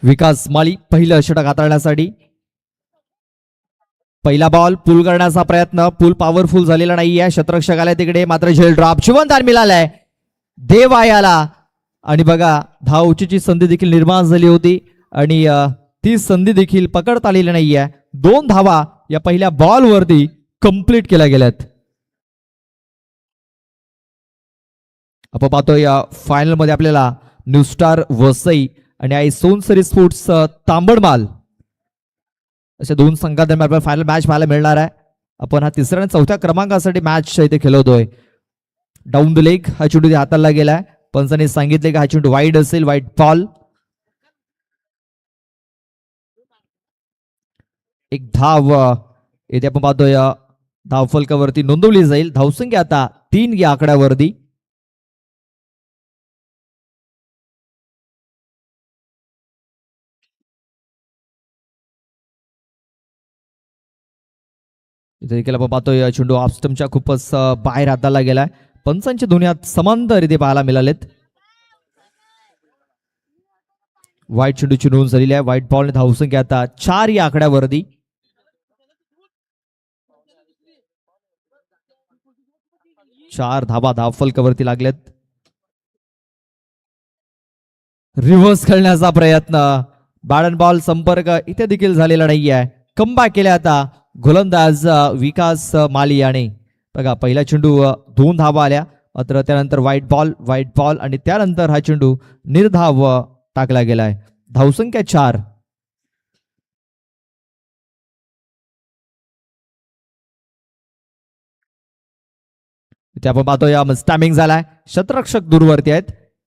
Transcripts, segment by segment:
विकास माळी पहिलं षटक हाताळण्यासाठी पहिला बॉल पूल करण्याचा प्रयत्न, पूल पॉवरफुल झालेला नाहीये, क्षेत्ररक्षक आलाय तिकडे, मात्र झेल ड्रॉप, शिवंतान मिळालाय देव आयाला आणि बघा धावचीची संधी देखील निर्माण झाली होती आणि ती संधी देखील पकडता आलेली नाहीये. 2 धावा या पहिल्या बॉल वरती कंप्लीट केल्या गेल्यात. आपण पाहतोय फायनल मध्ये आपल्याला न्यू स्टार वसई आणि आई सोनसरी स्पोर्ट्स तांबडमाल अशा 2 संघांदरम्यान आपल्याला फायनल मॅच पाहायला मिळणार आहे. आपण हा 3ऱ्या आणि 4थ्या क्रमांकासाठी मॅच इथे खेळवतोय. डाऊन द लेग हा चेंडू हाताला गेलाय, पंचांनी सांगितले की हा चेंडू वाईड असेल, वाईड बॉल. एक धाव येथे आपण पाहतोय धाव फलकावरती नोंदवली जाईल. धावसंख्या आता 3 या आकड्यावरती. इथे देखील आपण पाहतोय चेंडू ऑफ स्टंपच्या खूपच बाहेर हाताला गेलाय. पंचांच्या दोन्ही हात समांतर इथे पाहायला मिळालेत. वाईट चेंडूची नोंद झालेली आहे. वाईट बॉल धावसंख्या आता 4 या आकड्यावरती. चार धाबा धाव फलकावरती लागलेत. रिव्हर्स खेळण्याचा प्रयत्न, बॅट अँड बॉल संपर्क इथे देखील झालेला नाहीये. कमबॅक केले आता गोलंदाज विकास माली याने. बघा पहिला चेंडू 2 धावा आल्या, मात्र त्यानंतर वाईट बॉल आणि त्यानंतर हा चेंडू निर्धाव टाकला गेलाय. धावसंख्या 4. इथे आपण पाहतोय स्टॅमिंग झालाय, क्षेत्ररक्षक दूरवरती आहेत.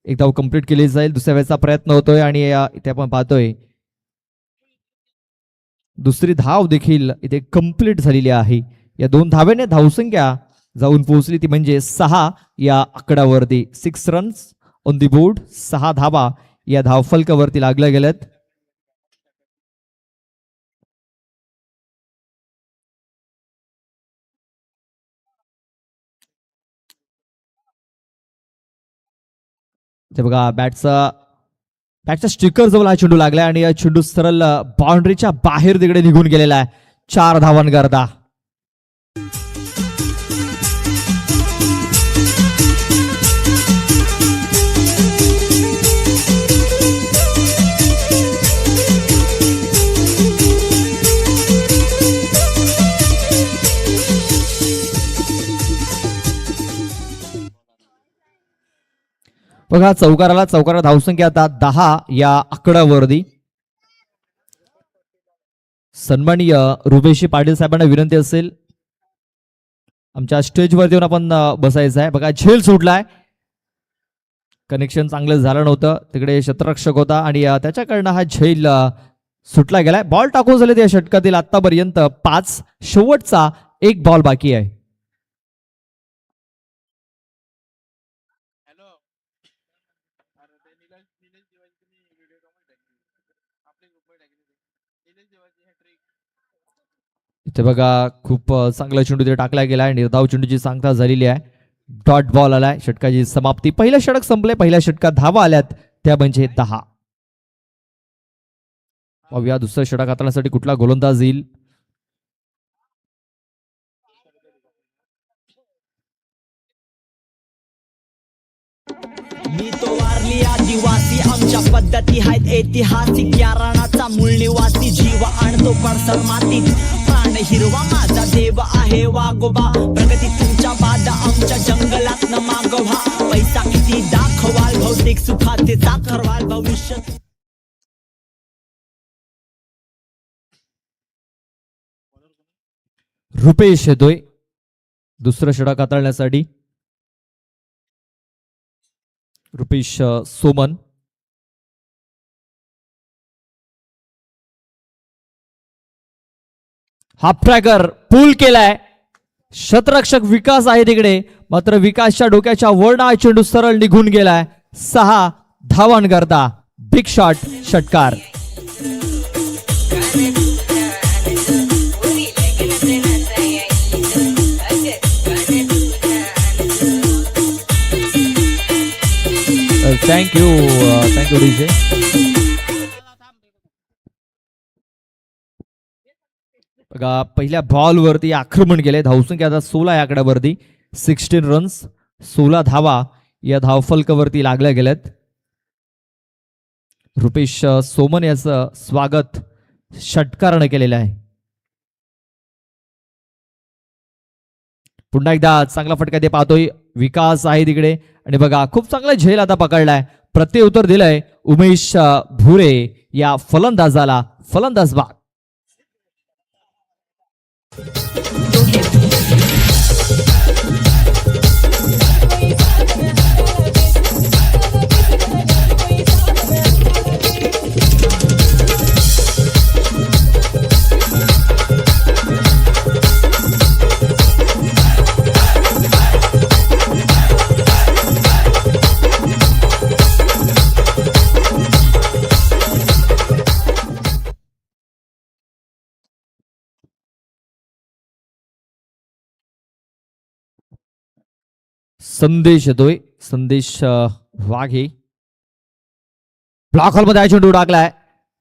एक धाव कंप्लीट केली जाईल, दुसऱ्या वेळेचा प्रयत्न होतोय आणि इथे आपण पाहतोय दुसरी धाव देखील इथे कंप्लीट झालेली आहे. या 2 धावेने धावसंख्या जाऊन पोहोचली ती म्हणजे 6 या आकड्यावरती. 6 रन्स ऑन दी बोर्ड. 6 धावा या धावफलकावरती लागल्या गेल्यात. बघा बॅटचा स्टिकर जवळ हा चेंडू लागलाय आणि या चेंडू सरळ बाउंड्रीच्या बाहेर तिकडे निघून गेलेला आहे. 4 धावांकरता. बघा चौकाराला धावसंख्या आता 10 या आकड्यावरती. सन्माननीय रुपेशी पाटील साहेबांना विनंती असेल आमच्या स्टेजवरती येऊन आपण बसायचं आहे. बघा झेल सुटलाय, कनेक्शन चांगलं झालं नव्हतं, तिकडे क्षेत्ररक्षक होता आणि त्याच्याकडनं हा झेल सुटला गेलाय. बॉल टाकून झाले त्या षटकातील आतापर्यंत 5, शेवटचा 1 बॉल बाकी आहे. इथे बघा खूप चांगला चेंडू तिथे टाकला गेलाय. निर्धाव चेंडूची सांगता झालेली आहे. डॉट बॉल आलाय. षटकाची समाप्ती. पहिलं षटक संपले. पहिल्या षटकात धावा आल्यात त्या म्हणजे 10. पाहूया दुसरं षटक हाताळण्यासाठी कुठला गोलंदाज येईल. मी तो वारली आदिवासी, आमच्या पद्धती आहेत ऐतिहासिक. या रानाचा मूळ निवासी, जीव आणतो पडसर मातीत. प्राण हिरवा माझा देव आहे वागोबा, प्रगती तुमच्या बादा आमच्या जंगलात न मागवा. पैसा किती दाखवाल, भौतिक सुखाचे चाखरवाल भविष्य. रुपेश येतोय दुसरं षटक हाताळण्यासाठी. रुपेश सोमन. हाफ ट्रॅकर पूल केलाय. क्षेत्ररक्षक विकास आहे तिकडे, मात्र विकासच्या डोक्याच्या वरना चेंडू सरळ निघून गेलाय. 6 धावांकरता. बिग शॉट षटकार. Thank you DJ. बघा पहिल्या बॉलवरती आक्रमण केले. धावसंख्या आता 16 या आकड्यावरती. 16 रन्स, 16 धावा या धावफलकावरती लागल्या गेल्यात. रुपेश सोमन याचं स्वागत षटकारानं केलेलं आहे. पुन्हा एकदा चांगला फटका ते पाहतोय. विकास आहे तिकडे आणि बघा खूप चांगला झेल आता पकडलाय. प्रत्युत्तर दिलंय उमेश भुरे या फलंदाजाला. फलंदाज बाद. संदेश येतोय. संदेश वाघे ब्लॉक हॉलमध्ये चेंडू टाकलाय.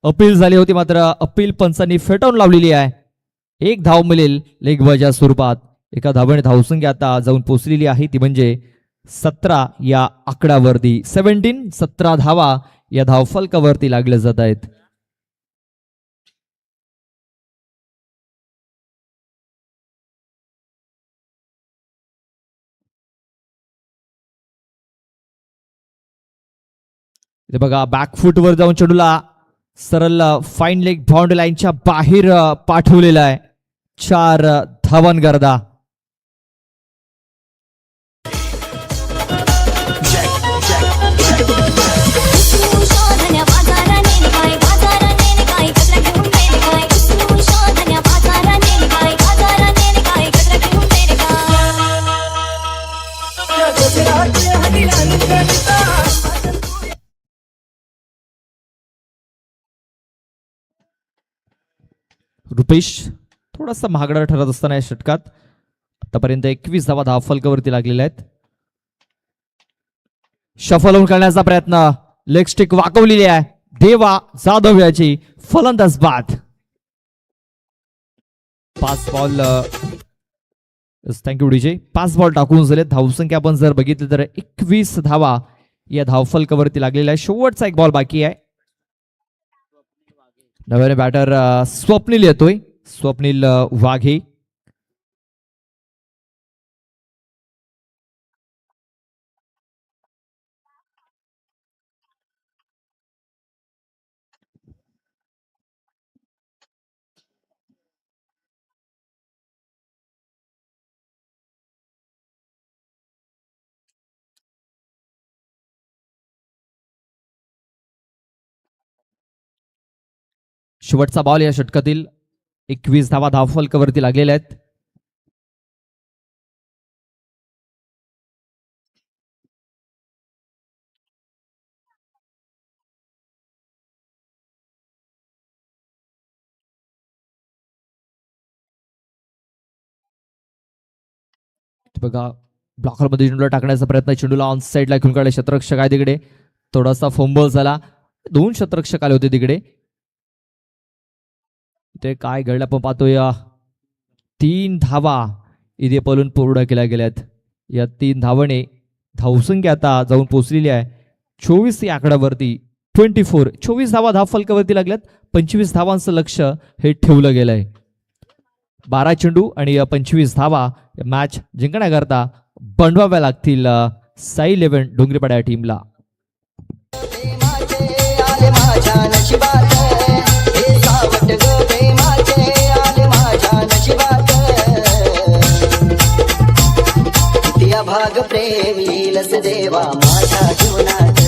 अपील झाली होती मात्र अपील पंचांनी फेटाळून लावलेली आहे. एक धाव मिळेल लेगबाच्या स्वरूपात. एका धावेने धावसंख्या आता जाऊन पोहोचलेली आहे ती म्हणजे 17 या आकड्यावरती. 17 धावा या धावफलकावरती लागल्या जात आहेत. इथे बघा बॅकफुट वर जाऊन चेंडूला सरळ फाईन लेग बाउंड्री लाईनच्या बाहेर पाठवलेला आहे. 4 धावांकरता. रुपेश थोडासा महागडा ठरत असताना या षटकात आतापर्यंत 21 धावा धावफलकावरती लागलेल्या आहेत. शफल होऊन करण्याचा प्रयत्न. लेग स्टिक वाकवलेली आहे. देवा जाधव याची. फलंदाज बाद. 5 बॉल. Thank you DJ. 5 बॉल टाकून झाले. धावसंख्या आपण जर बघितली तर 21 धावा या धावफलकावरती लागलेल्या आहे. शेवटचा एक बॉल बाकी आहे. नव्याने बॅटर स्वप्नील येतोय. स्वप्नील वाघे. शेवटचा बॉल या षटकातील. 21 धावा धावफलकावरती लागलेल्या आहेत. बघा ब्लॉकरमध्ये चेंडूला टाकण्याचा प्रयत्न. चेंडूला ऑन साईडला घेऊन काढले क्षेत्ररक्षक आहे तिकडे. थोडासा फंबल झाला. 2 क्षेत्ररक्षक आले होते तिकडे. ते काय घडलं आपण पाहतोय. 3 धावा इथे पळून पूर्ण केल्या गेल्यात. या 3 धावाने धावसंख्या आता जाऊन पोहोचलेली आहे 24 या आकड्यावरती. 24 धावा धावफलकावरती लागल्यात. 25 धावांचं लक्ष हे ठेवलं गेलंय. 12 चेंडू आणि 25 धावा मॅच जिंकण्याकरता बनवाव्या लागतील साई 11 डोंगरीपाडा या टीमला. भाग प्रेमी लस देवा माझ्या जीवनात.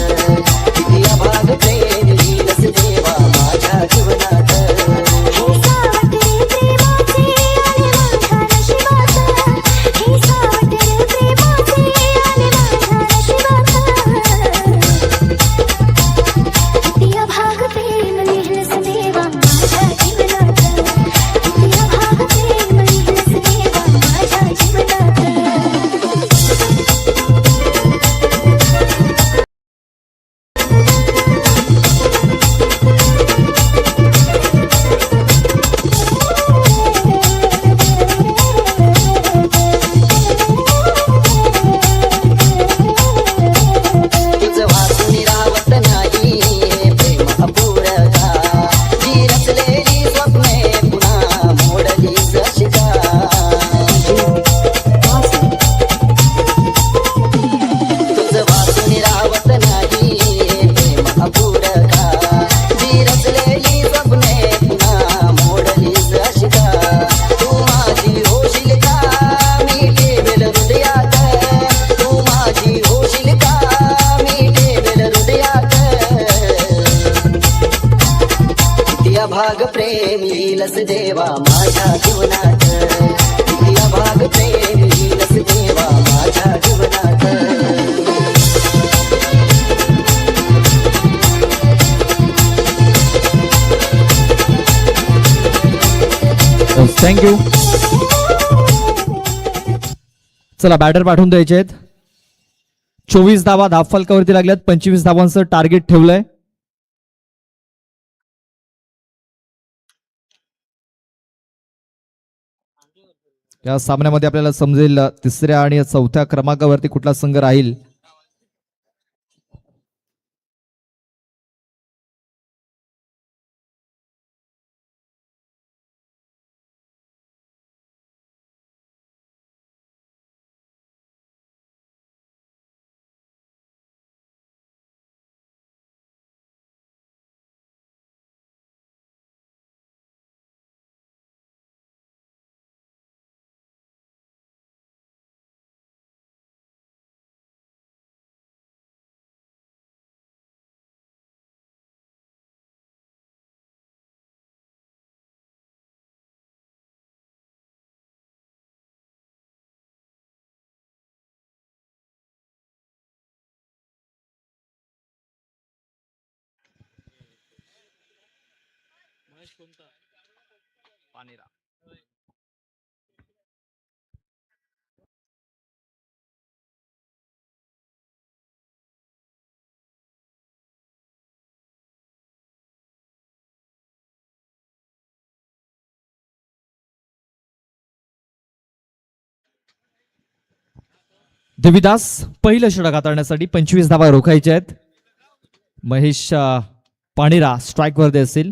भाग प्रेमी लस देवा माझ्या जीवनात. भाग प्रेम येईलच देवा माझ्या जीवनात, किती भाग प्रेम येईलच देवा माझ्या जीवनात. थँक्यू. चला बॅटर पाठवून द्यायचे आहेत. 24 धावा धावफलकावरती लागल्यात. 25 धावांचं टार्गेट ठेवलंय. या सामन्यामध्ये आपल्याला समजेल तिसऱ्या आणि चौथ्या क्रमांकावरती कुठला संघ राहील. देवीदास पहिलं षटक हाताळण्यासाठी 25 धावा रोखायच्या आहेत. महेश पाणीरा स्ट्राईक वरती असेल.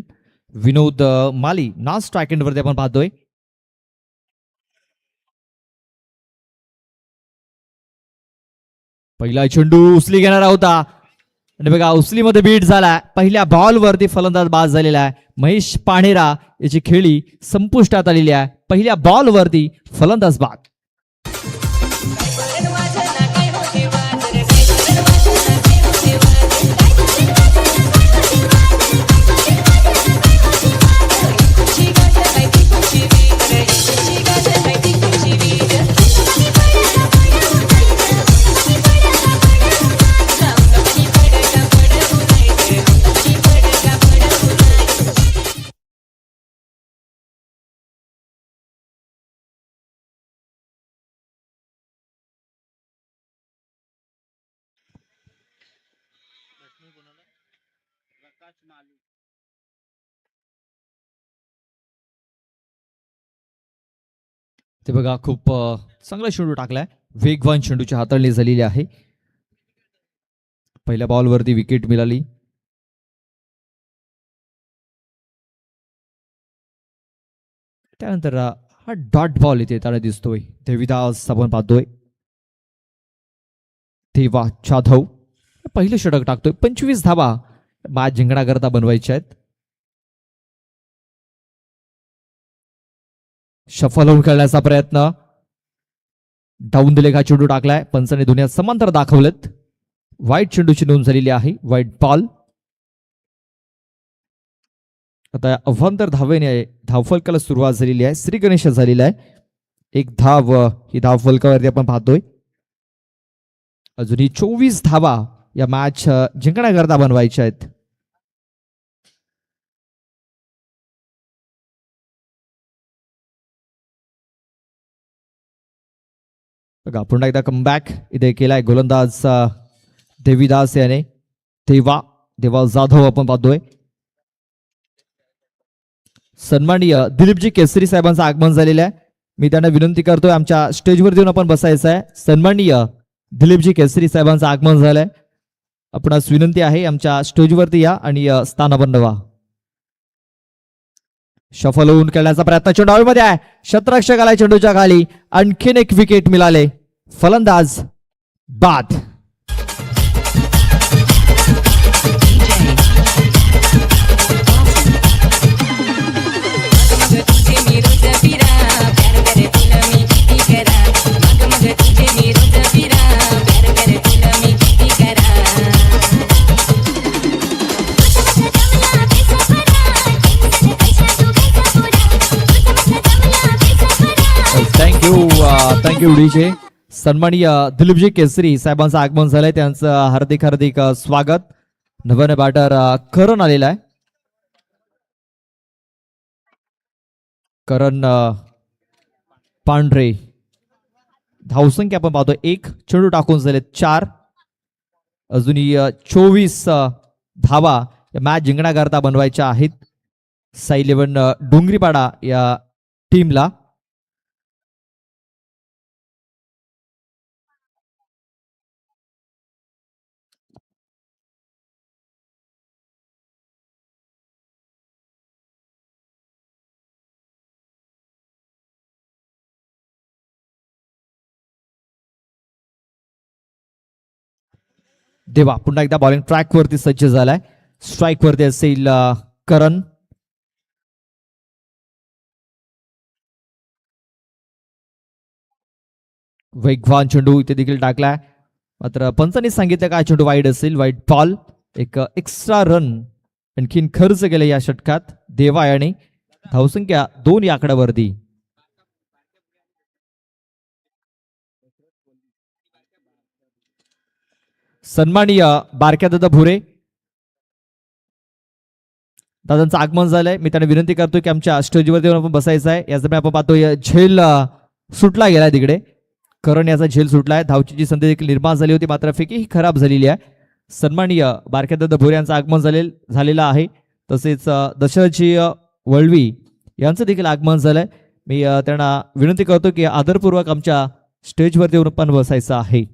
विनोद माली नॉन स्ट्राईक एंड वरती आपण पाहतोय. पहिला चेंडू उचली घेणारा होता आणि बघा उचलीमध्ये बीट झालाय. पहिल्या बॉल वरती फलंदाज बाद झालेला आहे. महेश पाणेरा याची खेळी संपुष्टात आलेली आहे. पहिल्या बॉल वरती फलंदाज बाद. ते बघा खूप चांगला चेंडू टाकलाय. वेगवान चेंडूची हाताळणी झालेली आहे. पहिल्या बॉलवरती विकेट मिळाली. त्यानंतर हा डॉट बॉल इथे त्याला दिसतोय. देवीदास आपण पाहतोय. देवा जाधव पहिलं षटक टाकतोय. 25 धावा मॅच जिंकण्याकरता बनवायच्या आहेत. शफल होऊन खेळण्याचा प्रयत्न. डाऊन दिले का चेंडू टाकलाय. पंचाने दुनिया समांतर दाखवलेत. वाईट चेंडूची नोंद झालेली आहे. वाईट बॉल. आता अवांतर धावेने धावफलकाला सुरुवात झालेली आहे. श्री गणेश झालेला आहे. एक धाव ही धावफलकावरती आपण पाहतोय. अजूनही 24 धावा या मॅच जिंकण्याकरता बनवायच्या आहेत. बघा पुन्हा एकदा कमबॅक इथे केलाय गोलंदाज देवीदास याने. देवा जाधव आपण पाहतोय. सन्माननीय दिलीपजी केसरी साहेबांचं आगमन झालेलं आहे. मी त्यांना विनंती करतोय आमच्या स्टेजवर येऊन आपण बसायचं आहे. सन्माननीय दिलीपजी केसरी साहेबांचं आगमन झालंय. आपणास विनंती आहे आमच्या स्टेजवरती या आणि स्थान बनवा. शफल होऊन खेळण्याचा प्रयत्न चेंडू हवेमध्ये आहे. शतरक्षक आलाय चेंडूच्या खाली. आणखीन एक विकेट मिळाले. फलंदाज बाद. Thank you DJ. सन्माननीय दिलीपजी केसरी साहेबांचं आगमन झालंय, त्यांचं हार्दिक हार्दिक स्वागत. नव्याने बॅटर करण आलेला आहे. करण पांढरे. धावसंख्या आपण पाहतो 1, चेंडू टाकून झाले 4. अजूनही 24 धावा मॅच जिंकण्याकरता बनवायच्या आहेत साई 11 डोंगरीपाडा या टीमला. देवा पुन्हा एकदा बॉलिंग ट्रॅक वरती सज्ज झालाय. स्ट्राईक वरती असेल करण. वेगवान चेंडू इथे देखील टाकलाय, मात्र पंचांनी सांगितलं का चेंडू वाईड असेल. Wide ball. एक एक्स्ट्रा रन आणखीन खर्च केले या षटकात देवा याने. धावसंख्या 2 या आकड्यावरती. सन्माननीय बारक्या दादा भुरे दादांचं आगमन झालंय. मी त्यांना विनंती करतो की आमच्या स्टेजवरती आपण बसायचं आहे. याच आपण पाहतोय झेल सुटला गेलाय तिकडे. करण याचा झेल सुटलाय. धावची जी संधी देखील निर्माण झाली होती, मात्र फेकी ही खराब झालेली आहे. सन्माननीय बारक्या दादा भुरे यांचं आगमन झालेलं आहे. तसेच दशरथजी वळवी यांचं देखील आगमन झालंय. मी त्यांना विनंती करतो की आदरपूर्वक आमच्या स्टेजवरती येऊन पण बसायचं आहे.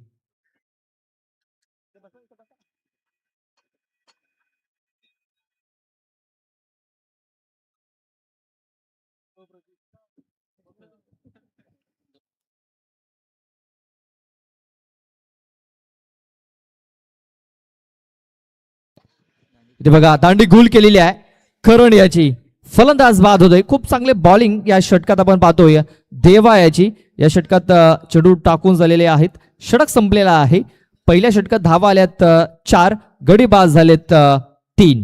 इथे बघा दांडी गुल केलेली आहे करण याची. फलंदाज बाद होतोय. खूप चांगले बॉलिंग या षटकात आपण पाहतोय देवा याची. या षटकात चेंडू टाकून झालेले आहेत. षटक संपलेला आहे. पहिल्या षटकात धावा आल्यात 4, गडी बाद झालेत 3.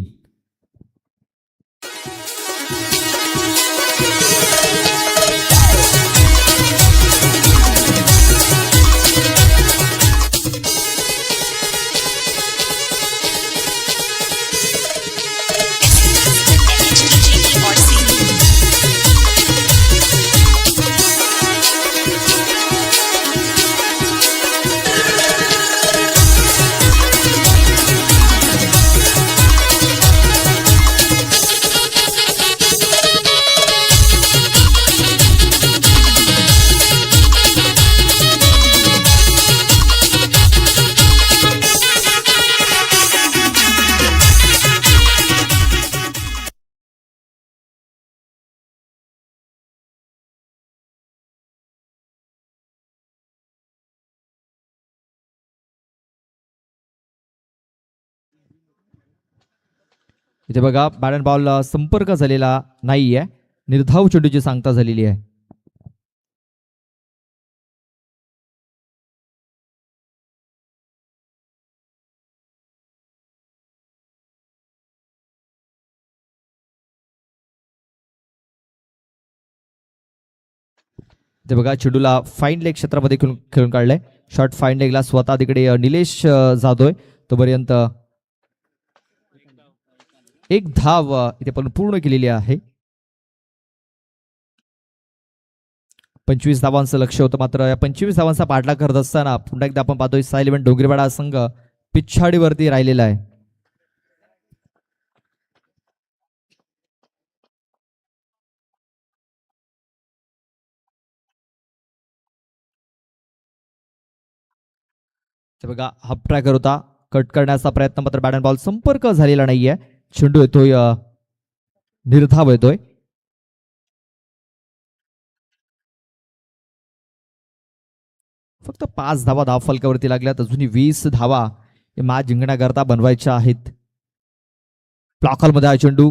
इथे बघा बॅट अँड बॉल संपर्क झालेला नाहीये. निर्धाव चेंडूची सांगता झालेली आहे. इथे बघा चेंडूला फाईन लेग क्षेत्रामध्ये खेळून काढलंय. शॉर्ट फाईन लेगला स्वतः तिकडे निलेश जातोय. तोपर्यंत 1 धाव इथे पण पूर्ण केलेली आहे. 25 धावांचं लक्ष होतं, मात्र या 25 धावांचा पाठलाग करत असताना पुन्हा एकदा आपण पाहतोय साई 11 डोंगरीपाडा संघ पिछाडीवरती राहिलेला आहे. बघा हाफ ट्रॅकर होता, कट करण्याचा प्रयत्न, मात्र बॅट अँड बॉल संपर्क झालेला नाहीये. चेंडू येतोय निर्धाव येतोय. फक्त 5 धावा धाव फलकावरती लागल्यात. अजूनही 20 धावा मॅच जिंकण्याकरता बनवायच्या आहेत. ब्लॉक मध्ये हा चेंडू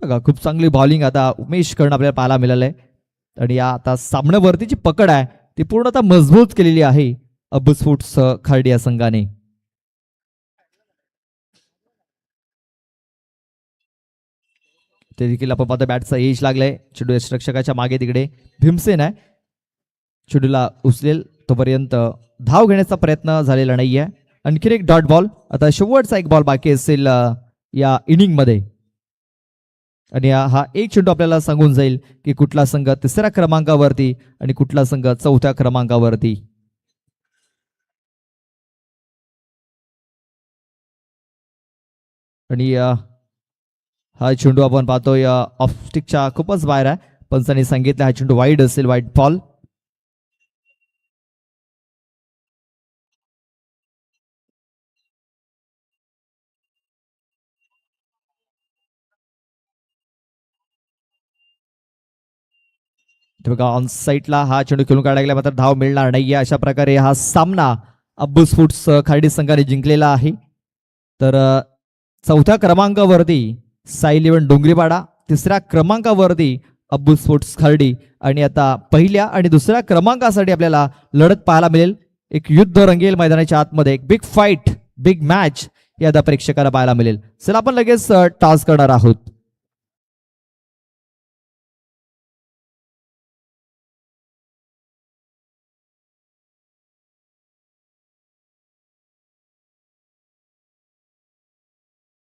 बघा खूप चांगली बॉलिंग आता उमेश कर्ण आपल्याला पाहायला मिळालंय. आणि या आता सामन्यावरती जी पकड आहे ती पूर्णतः मजबूत केलेली आहे अब्बूस फूड्स खर्डी या संघाने. ते देखील आपण पाहतो बॅटचा एज लागलाय. चेंडू यष्टरक्षकाच्या मागे तिकडे भीमसेन आहे. चेंडूला उचलेल तोपर्यंत धाव घेण्याचा प्रयत्न झालेला नाहीये. आणखीन एक डॉट बॉल. आता शेवटचा एक बॉल बाकी असेल या इनिंग मध्ये आणि हा एक चेंडू आपल्याला सांगून जाईल की कुठला संघ तिसऱ्या क्रमांकावरती आणि कुठला संघ चौथ्या क्रमांकावरती. आणि हा चेंडू आपण पाहतोय ऑफ स्टिकच्या खूपच बाहेर आहे. पंचांनी सांगितलं हा चेंडू वाईड असेल, वाईड बॉल. बघा ऑन साईडला हा चेंडू खेळून काढला गेला मात्र धाव मिळणार नाहीये. अशा प्रकारे हा सामना अब्बू स्पोर्ट्स खर्डी संघाने जिंकलेला आहे. तर चौथ्या क्रमांकावरती साई इलेव्हन डोंगरीपाडा, तिसऱ्या क्रमांकावरती अब्बू स्पोर्ट्स खर्डी आणि आता पहिल्या आणि दुसऱ्या क्रमांकासाठी आपल्याला लढत पाहायला मिळेल. एक युद्ध रंगेल मैदानाच्या आतमध्ये. एक बिग फाईट, बिग मॅच या प्रेक्षकाला पाहायला मिळेल. चला आपण लगेच टॉस करणार आहोत.